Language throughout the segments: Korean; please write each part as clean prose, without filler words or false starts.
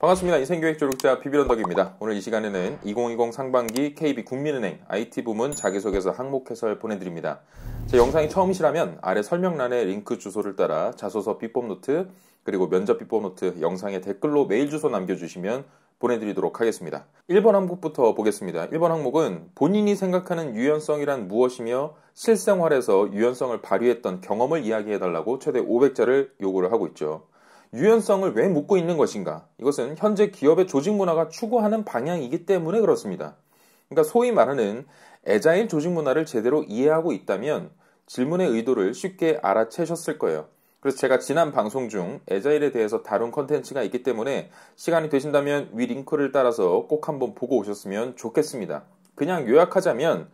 반갑습니다. 인생교육 조력자 비비런덕입니다. 오늘 이 시간에는 2020 상반기 KB 국민은행 IT부문 자기소개서 항목 해설 보내드립니다. 제 영상이 처음이시라면 아래 설명란에 링크 주소를 따라 자소서 비법노트 그리고 면접 비법노트 영상에 댓글로 메일 주소 남겨주시면 보내드리도록 하겠습니다. 1번 항목부터 보겠습니다. 1번 항목은 본인이 생각하는 유연성이란 무엇이며 실생활에서 유연성을 발휘했던 경험을 이야기해달라고 최대 500자를 요구를 하고 있죠. 유연성을 왜 묻고 있는 것인가? 이것은 현재 기업의 조직 문화가 추구하는 방향이기 때문에 그렇습니다. 그러니까 소위 말하는 애자일 조직 문화를 제대로 이해하고 있다면 질문의 의도를 쉽게 알아채셨을 거예요. 그래서 제가 지난 방송 중 애자일에 대해서 다룬 컨텐츠가 있기 때문에 시간이 되신다면 위 링크를 따라서 꼭 한번 보고 오셨으면 좋겠습니다. 그냥 요약하자면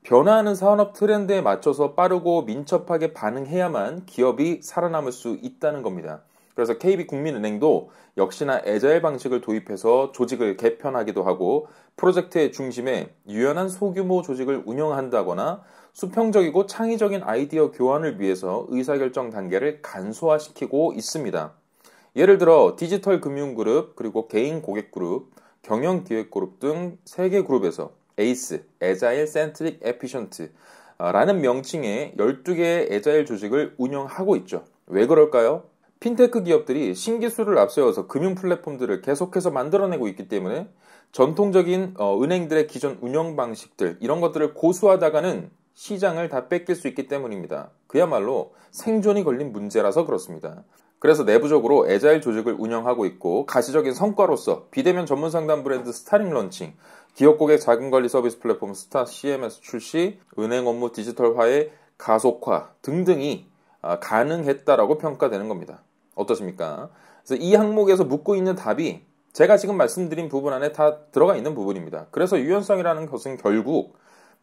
변화하는 산업 트렌드에 맞춰서 빠르고 민첩하게 반응해야만 기업이 살아남을 수 있다는 겁니다. 그래서 KB국민은행도 역시나 애자일 방식을 도입해서 조직을 개편하기도 하고 프로젝트의 중심에 유연한 소규모 조직을 운영한다거나 수평적이고 창의적인 아이디어 교환을 위해서 의사결정 단계를 간소화시키고 있습니다. 예를 들어 디지털 금융그룹, 그리고 개인 고객그룹, 경영기획그룹 등 3개 그룹에서 에이스, 애자일 센트릭 에피션트 라는 명칭의 12개의 애자일 조직을 운영하고 있죠. 왜 그럴까요? 핀테크 기업들이 신기술을 앞세워서 금융 플랫폼들을 계속해서 만들어내고 있기 때문에 전통적인 은행들의 기존 운영 방식들 이런 것들을 고수하다가는 시장을 다 뺏길 수 있기 때문입니다. 그야말로 생존이 걸린 문제라서 그렇습니다. 그래서 내부적으로 애자일 조직을 운영하고 있고 가시적인 성과로서 비대면 전문 상담 브랜드 스타링 런칭, 기업 고객 자금관리 서비스 플랫폼 스타 CMS 출시, 은행 업무 디지털화의 가속화 등등이 가능했다라고 평가되는 겁니다. 어떠십니까? 그래서 이 항목에서 묻고 있는 답이 제가 지금 말씀드린 부분 안에 다 들어가 있는 부분입니다. 그래서 유연성이라는 것은 결국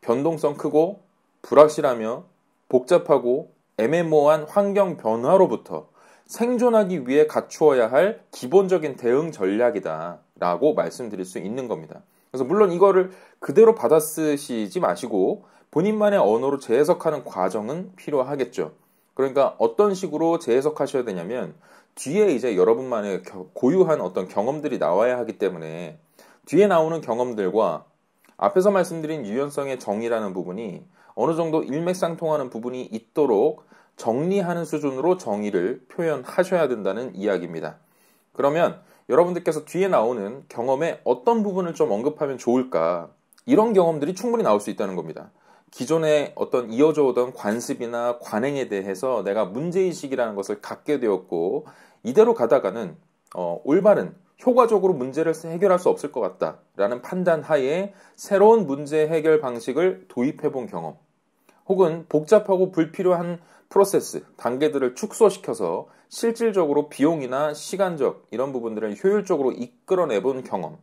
변동성 크고 불확실하며 복잡하고 애매모호한 환경 변화로부터 생존하기 위해 갖추어야 할 기본적인 대응 전략이다 라고 말씀드릴 수 있는 겁니다. 그래서 물론 이거를 그대로 받아쓰시지 마시고 본인만의 언어로 재해석하는 과정은 필요하겠죠. 그러니까 어떤 식으로 재해석하셔야 되냐면 뒤에 이제 여러분만의 고유한 어떤 경험들이 나와야 하기 때문에 뒤에 나오는 경험들과 앞에서 말씀드린 유연성의 정의라는 부분이 어느 정도 일맥상통하는 부분이 있도록 정리하는 수준으로 정의를 표현하셔야 된다는 이야기입니다. 그러면 여러분들께서 뒤에 나오는 경험의 어떤 부분을 좀 언급하면 좋을까? 이런 경험들이 충분히 나올 수 있다는 겁니다. 기존에 어떤 이어져 오던 관습이나 관행에 대해서 내가 문제의식이라는 것을 갖게 되었고 이대로 가다가는 올바른 효과적으로 문제를 해결할 수 없을 것 같다라는 판단 하에 새로운 문제 해결 방식을 도입해 본 경험 혹은 복잡하고 불필요한 프로세스, 단계들을 축소시켜서 실질적으로 비용이나 시간적 이런 부분들을 효율적으로 이끌어내 본 경험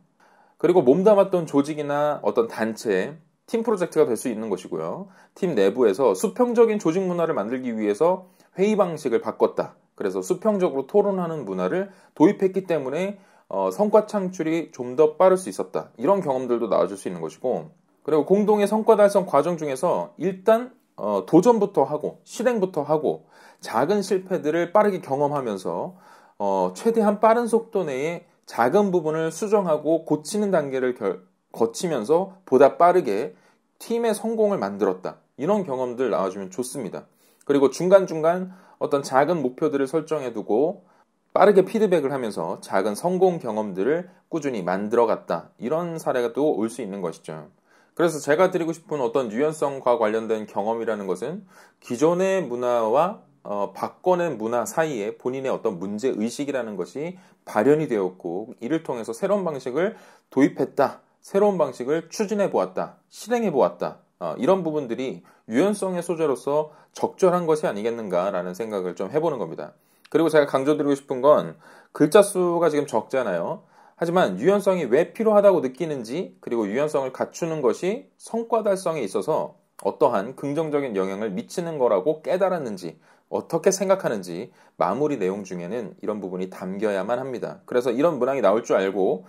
그리고 몸담았던 조직이나 어떤 단체 팀 프로젝트가 될 수 있는 것이고요. 팀 내부에서 수평적인 조직 문화를 만들기 위해서 회의 방식을 바꿨다. 그래서 수평적으로 토론하는 문화를 도입했기 때문에 성과 창출이 좀 더 빠를 수 있었다. 이런 경험들도 나와줄 수 있는 것이고 그리고 공동의 성과 달성 과정 중에서 일단 도전부터 하고 실행부터 하고 작은 실패들을 빠르게 경험하면서 최대한 빠른 속도 내에 작은 부분을 수정하고 고치는 단계를 거치면서 보다 빠르게 팀의 성공을 만들었다. 이런 경험들 나와주면 좋습니다. 그리고 중간중간 어떤 작은 목표들을 설정해두고 빠르게 피드백을 하면서 작은 성공 경험들을 꾸준히 만들어갔다. 이런 사례가 또 올 수 있는 것이죠. 그래서 제가 드리고 싶은 어떤 유연성과 관련된 경험이라는 것은 기존의 문화와 바꿔낸 문화 사이에 본인의 어떤 문제의식이라는 것이 발현이 되었고 이를 통해서 새로운 방식을 도입했다. 새로운 방식을 추진해 보았다, 실행해 보았다. 이런 부분들이 유연성의 소재로서 적절한 것이 아니겠는가라는 생각을 좀 해보는 겁니다. 그리고 제가 강조드리고 싶은 건 글자 수가 지금 적잖아요. 하지만 유연성이 왜 필요하다고 느끼는지 그리고 유연성을 갖추는 것이 성과 달성에 있어서 어떠한 긍정적인 영향을 미치는 거라고 깨달았는지 어떻게 생각하는지 마무리 내용 중에는 이런 부분이 담겨야만 합니다. 그래서 이런 문항이 나올 줄 알고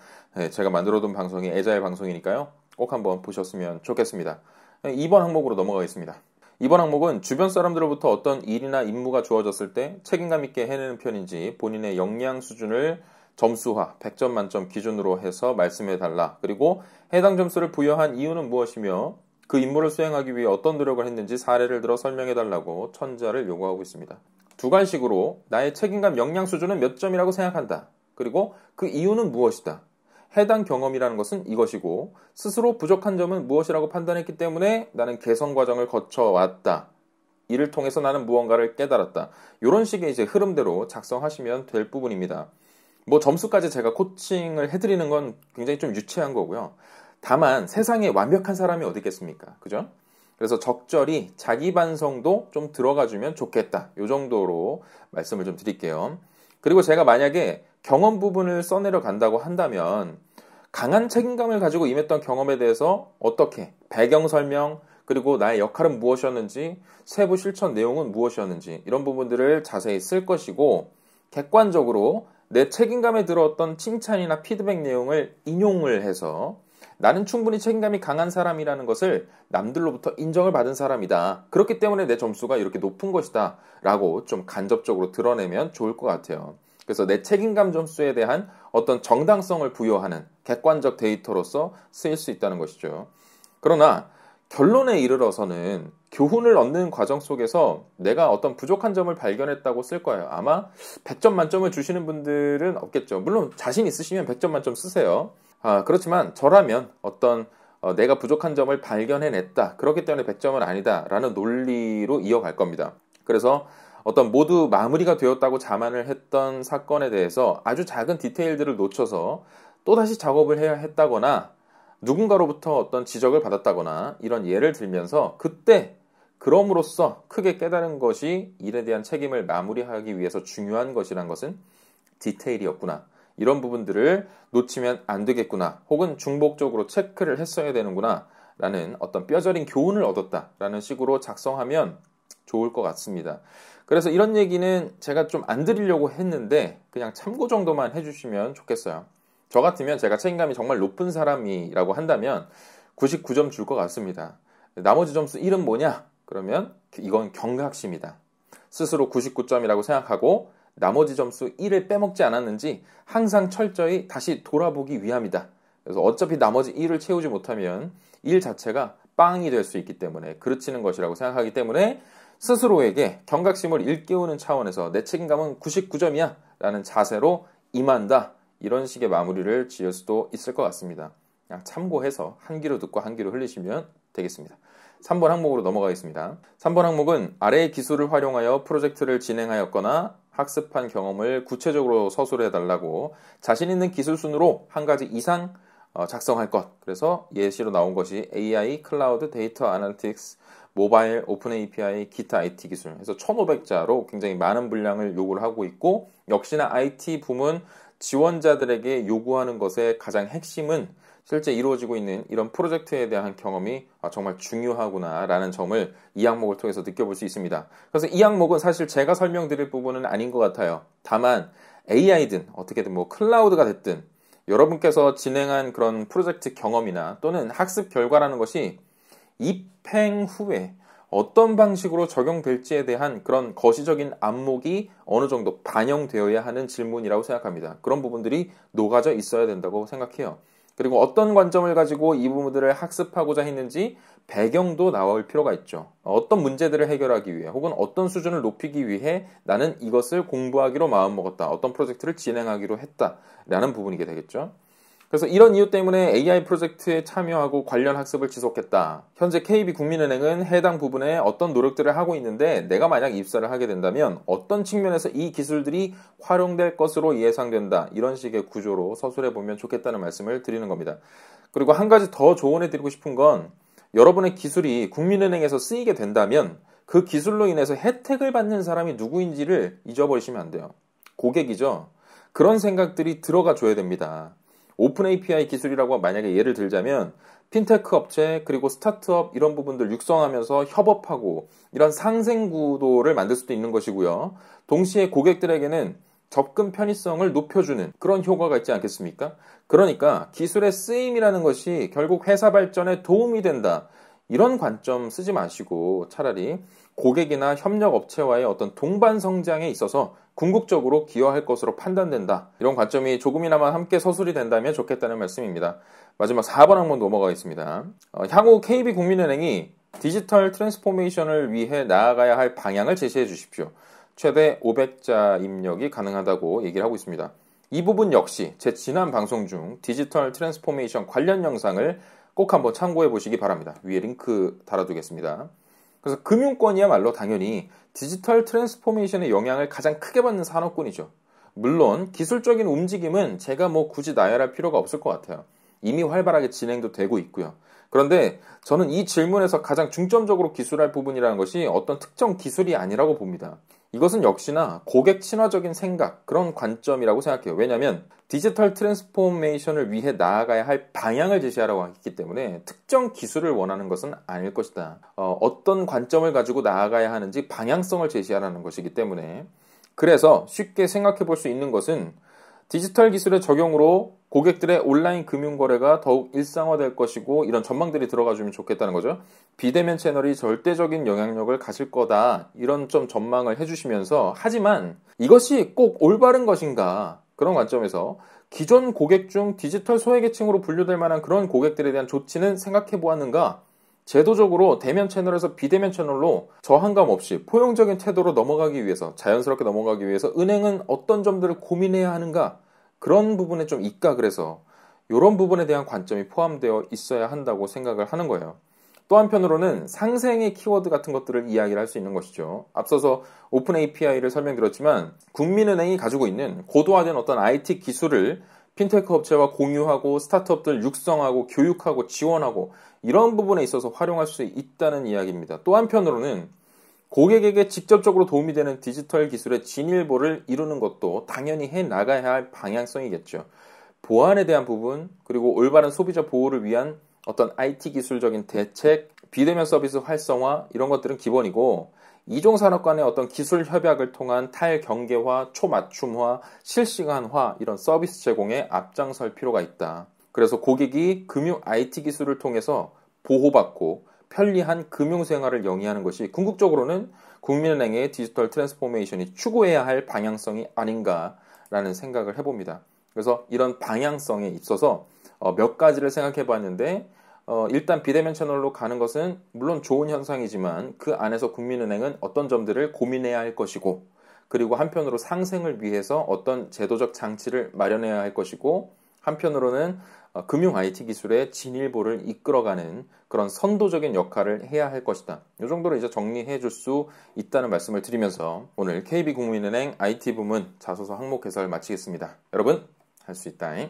제가 만들어둔 방송이 애자일 방송이니까요. 꼭 한번 보셨으면 좋겠습니다. 2번 항목으로 넘어가겠습니다. 이번 항목은 주변 사람들로부터 어떤 일이나 임무가 주어졌을 때 책임감 있게 해내는 편인지 본인의 역량 수준을 점수화, 100점 만점 기준으로 해서 말씀해 달라. 그리고 해당 점수를 부여한 이유는 무엇이며 그 임무를 수행하기 위해 어떤 노력을 했는지 사례를 들어 설명해 달라고 천자를 요구하고 있습니다. 두관식으로 나의 책임감 역량 수준은 몇 점이라고 생각한다. 그리고 그 이유는 무엇이다. 해당 경험이라는 것은 이것이고 스스로 부족한 점은 무엇이라고 판단했기 때문에 나는 개선 과정을 거쳐왔다. 이를 통해서 나는 무언가를 깨달았다. 이런 식의 이제 흐름대로 작성하시면 될 부분입니다. 뭐 점수까지 제가 코칭을 해드리는 건 굉장히 좀 유치한 거고요. 다만 세상에 완벽한 사람이 어디 있겠습니까? 그죠? 그래서 적절히 자기 반성도 좀 들어가주면 좋겠다. 이 정도로 말씀을 좀 드릴게요. 그리고 제가 만약에 경험 부분을 써내려 간다고 한다면 강한 책임감을 가지고 임했던 경험에 대해서 어떻게 배경 설명 그리고 나의 역할은 무엇이었는지 세부 실천 내용은 무엇이었는지 이런 부분들을 자세히 쓸 것이고 객관적으로 내 책임감에 들어왔던 칭찬이나 피드백 내용을 인용을 해서 나는 충분히 책임감이 강한 사람이라는 것을 남들로부터 인정을 받은 사람이다. 그렇기 때문에 내 점수가 이렇게 높은 것이다. 라고 좀 간접적으로 드러내면 좋을 것 같아요. 그래서 내 책임감 점수에 대한 어떤 정당성을 부여하는 객관적 데이터로서 쓰일 수 있다는 것이죠. 그러나 결론에 이르러서는 교훈을 얻는 과정 속에서 내가 어떤 부족한 점을 발견했다고 쓸 거예요. 아마 100점 만점을 주시는 분들은 없겠죠. 물론 자신 있으시면 100점 만점 쓰세요. 그렇지만 저라면 어떤 내가 부족한 점을 발견해냈다. 그렇기 때문에 100점은 아니다. 라는 논리로 이어갈 겁니다. 그래서 어떤 모두 마무리가 되었다고 자만을 했던 사건에 대해서 아주 작은 디테일들을 놓쳐서 또다시 작업을 해야 했다거나 누군가로부터 어떤 지적을 받았다거나 이런 예를 들면서 그때 그럼으로써 크게 깨달은 것이 일에 대한 책임을 마무리하기 위해서 중요한 것이란 것은 디테일이었구나. 이런 부분들을 놓치면 안 되겠구나. 혹은 중복적으로 체크를 했어야 되는구나. 라는 어떤 뼈저린 교훈을 얻었다. 라는 식으로 작성하면 좋을 것 같습니다. 그래서 이런 얘기는 제가 좀 안 드리려고 했는데 그냥 참고 정도만 해주시면 좋겠어요. 저 같으면 제가 책임감이 정말 높은 사람이라고 한다면 99점 줄 것 같습니다. 나머지 점수 1은 뭐냐? 그러면 이건 경각심이다. 스스로 99점이라고 생각하고 나머지 점수 1을 빼먹지 않았는지 항상 철저히 다시 돌아보기 위함이다. 그래서 어차피 나머지 1을 채우지 못하면 일 자체가 빵이 될 수 있기 때문에 그르치는 것이라고 생각하기 때문에 스스로에게 경각심을 일깨우는 차원에서 내 책임감은 99점이야 라는 자세로 임한다. 이런 식의 마무리를 지을 수도 있을 것 같습니다. 그냥 참고해서 한 귀로 듣고 한 귀로 흘리시면 되겠습니다. 3번 항목으로 넘어가겠습니다. 3번 항목은 아래의 기술을 활용하여 프로젝트를 진행하였거나 학습한 경험을 구체적으로 서술해달라고 자신 있는 기술 순으로 한 가지 이상 작성할 것. 그래서 예시로 나온 것이 AI, 클라우드, 데이터 아날리틱스, 모바일, 오픈 API, 기타 IT 기술. 그래서 1500자로 굉장히 많은 분량을 요구를 하고 있고 역시나 IT 부문 지원자들에게 요구하는 것의 가장 핵심은 실제 이루어지고 있는 이런 프로젝트에 대한 경험이 정말 중요하구나라는 점을 이 항목을 통해서 느껴볼 수 있습니다. 그래서 이 항목은 사실 제가 설명드릴 부분은 아닌 것 같아요. 다만 AI든 어떻게든 뭐 클라우드가 됐든 여러분께서 진행한 그런 프로젝트 경험이나 또는 학습 결과라는 것이 입행 후에 어떤 방식으로 적용될지에 대한 그런 거시적인 안목이 어느 정도 반영되어야 하는 질문이라고 생각합니다. 그런 부분들이 녹아져 있어야 된다고 생각해요. 그리고 어떤 관점을 가지고 이 부분들을 학습하고자 했는지 배경도 나올 필요가 있죠. 어떤 문제들을 해결하기 위해 혹은 어떤 수준을 높이기 위해 나는 이것을 공부하기로 마음먹었다. 어떤 프로젝트를 진행하기로 했다라는 부분이게 되겠죠. 그래서 이런 이유 때문에 AI 프로젝트에 참여하고 관련 학습을 지속했다. 현재 KB국민은행은 해당 부분에 어떤 노력들을 하고 있는데 내가 만약 입사를 하게 된다면 어떤 측면에서 이 기술들이 활용될 것으로 예상된다. 이런 식의 구조로 서술해보면 좋겠다는 말씀을 드리는 겁니다. 그리고 한 가지 더 조언해드리고 싶은 건 여러분의 기술이 국민은행에서 쓰이게 된다면 그 기술로 인해서 혜택을 받는 사람이 누구인지를 잊어버리시면 안 돼요. 고객이죠. 그런 생각들이 들어가 줘야 됩니다. 오픈 API 기술이라고 만약에 예를 들자면 핀테크 업체 그리고 스타트업 이런 부분들 육성하면서 협업하고 이런 상생 구도를 만들 수도 있는 것이고요. 동시에 고객들에게는 접근 편의성을 높여주는 그런 효과가 있지 않겠습니까? 그러니까 기술의 쓰임이라는 것이 결국 회사 발전에 도움이 된다. 이런 관점 쓰지 마시고 차라리 고객이나 협력 업체와의 어떤 동반 성장에 있어서 궁극적으로 기여할 것으로 판단된다. 이런 관점이 조금이나마 함께 서술이 된다면 좋겠다는 말씀입니다. 마지막 4번 항목 넘어가겠습니다. 향후 KB국민은행이 디지털 트랜스포메이션을 위해 나아가야 할 방향을 제시해 주십시오. 최대 500자 입력이 가능하다고 얘기를 하고 있습니다. 이 부분 역시 제 지난 방송 중 디지털 트랜스포메이션 관련 영상을 꼭 한번 참고해 보시기 바랍니다. 위에 링크 달아두겠습니다. 그래서 금융권이야말로 당연히 디지털 트랜스포메이션의 영향을 가장 크게 받는 산업군이죠. 물론 기술적인 움직임은 제가 굳이 나열할 필요가 없을 것 같아요. 이미 활발하게 진행도 되고 있고요. 그런데 저는 이 질문에서 가장 중점적으로 기술할 부분이라는 것이 어떤 특정 기술이 아니라고 봅니다. 이것은 역시나 고객 친화적인 생각, 그런 관점이라고 생각해요. 왜냐하면 디지털 트랜스포메이션을 위해 나아가야 할 방향을 제시하라고 했기 때문에 특정 기술을 원하는 것은 아닐 것이다. 어떤 관점을 가지고 나아가야 하는지 방향성을 제시하라는 것이기 때문에, 그래서 쉽게 생각해 볼 수 있는 것은 디지털 기술의 적용으로 고객들의 온라인 금융거래가 더욱 일상화될 것이고 이런 전망들이 들어가주면 좋겠다는 거죠. 비대면 채널이 절대적인 영향력을 가질 거다. 이런 좀 전망을 해주시면서, 하지만 이것이 꼭 올바른 것인가, 그런 관점에서 기존 고객 중 디지털 소외계층으로 분류될 만한 그런 고객들에 대한 조치는 생각해 보았는가, 제도적으로 대면 채널에서 비대면 채널로 저항감 없이 포용적인 태도로 넘어가기 위해서, 자연스럽게 넘어가기 위해서 은행은 어떤 점들을 고민해야 하는가, 그런 부분에 좀 있까. 그래서 이런 부분에 대한 관점이 포함되어 있어야 한다고 생각을 하는 거예요. 또 한편으로는 상생의 키워드 같은 것들을 이야기를 할 수 있는 것이죠. 앞서서 오픈 API를 설명드렸지만 국민은행이 가지고 있는 고도화된 어떤 IT 기술을 핀테크 업체와 공유하고 스타트업들 육성하고 교육하고 지원하고 이런 부분에 있어서 활용할 수 있다는 이야기입니다. 또 한편으로는 고객에게 직접적으로 도움이 되는 디지털 기술의 진일보를 이루는 것도 당연히 해나가야 할 방향성이겠죠. 보안에 대한 부분, 그리고 올바른 소비자 보호를 위한 어떤 IT 기술적인 대책, 비대면 서비스 활성화, 이런 것들은 기본이고, 이종산업 간의 어떤 기술 협약을 통한 탈경계화, 초맞춤화, 실시간화, 이런 서비스 제공에 앞장설 필요가 있다. 그래서 고객이 금융 IT 기술을 통해서 보호받고 편리한 금융생활을 영위하는 것이 궁극적으로는 국민은행의 디지털 트랜스포메이션이 추구해야 할 방향성이 아닌가라는 생각을 해봅니다. 그래서 이런 방향성에 있어서 몇 가지를 생각해 봤는데, 일단 비대면 채널로 가는 것은 물론 좋은 현상이지만 그 안에서 국민은행은 어떤 점들을 고민해야 할 것이고, 그리고 한편으로 상생을 위해서 어떤 제도적 장치를 마련해야 할 것이고, 한편으로는 금융 IT 기술의 진일보를 이끌어가는 그런 선도적인 역할을 해야 할 것이다. 이 정도로 이제 정리해 줄 수 있다는 말씀을 드리면서 오늘 KB국민은행 IT 부문 자소서 항목 해설 마치겠습니다. 여러분, 할 수 있다잉.